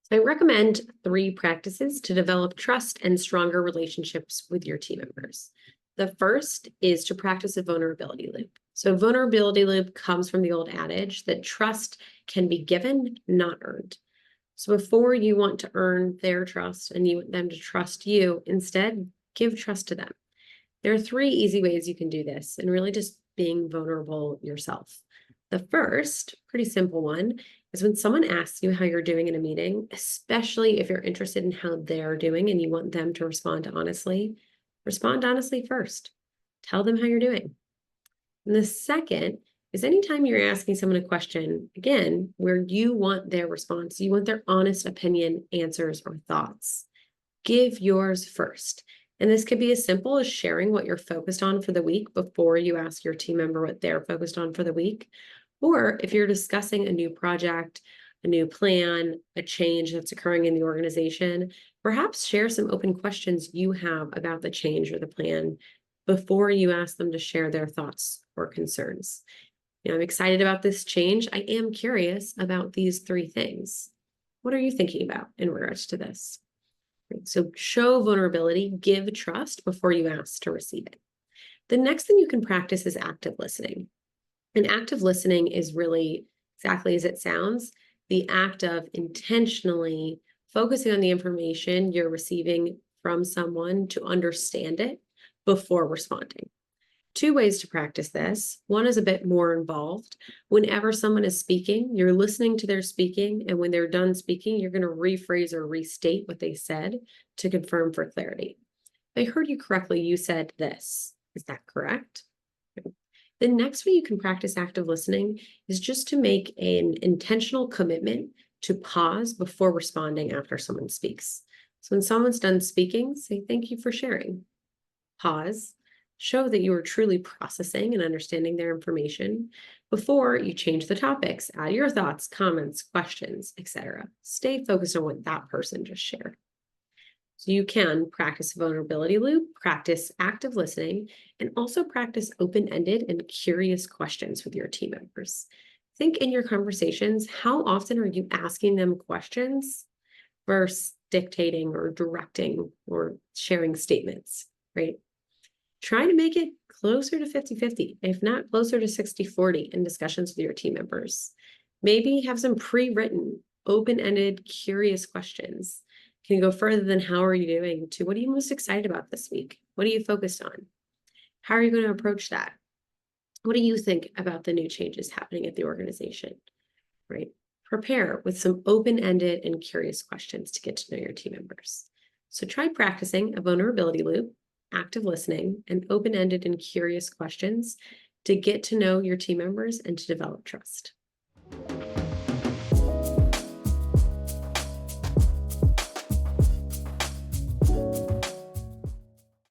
So I recommend 3 practices to develop trust and stronger relationships with your team members. The first is to practice a vulnerability loop. So, vulnerability loop comes from the old adage that trust can be given, not earned. So, before you want to earn their trust and you want them to trust you, instead, give trust to them. There are 3 easy ways you can do this, and really just being vulnerable yourself. The first, pretty simple one, is when someone asks you how you're doing in a meeting, especially if you're interested in how they're doing and you want them to respond honestly first. Tell them how you're doing. And the second is anytime you're asking someone a question, again, where you want their response, you want their honest opinion, answers, or thoughts. Give yours first. And this could be as simple as sharing what you're focused on for the week before you ask your team member what they're focused on for the week. Or if you're discussing a new project, a new plan, a change that's occurring in the organization, perhaps share some open questions you have about the change or the plan before you ask them to share their thoughts or concerns. I'm excited about this change. I am curious about these 3 things. What are you thinking about in regards to this? So show vulnerability, give trust before you ask to receive it. The next thing you can practice is active listening. And active listening is really exactly as it sounds, the act of intentionally focusing on the information you're receiving from someone to understand it before responding. 2 ways to practice this. One is a bit more involved. Whenever someone is speaking, you're listening to their speaking, and when they're done speaking, you're going to rephrase or restate what they said to confirm for clarity. If I heard you correctly, you said this. Is that correct? The next way you can practice active listening is just to make an intentional commitment to pause before responding after someone speaks. So when someone's done speaking, say, "Thank you for sharing." Pause. Show that you are truly processing and understanding their information before you change the topics, add your thoughts, comments, questions, etc. Stay focused on what that person just shared. So you can practice a vulnerability loop, practice active listening, and also practice open-ended and curious questions with your team members. Think in your conversations, how often are you asking them questions versus dictating or directing or sharing statements, right? Try to make it closer to 50-50, if not closer to 60-40 in discussions with your team members. Maybe have some pre-written, open-ended, curious questions. Can you go further than how are you doing to what are you most excited about this week? What are you focused on? How are you going to approach that? What do you think about the new changes happening at the organization? Right? Prepare with some open-ended and curious questions to get to know your team members. So try practicing a vulnerability loop, active listening, and open-ended and curious questions to get to know your team members and to develop trust.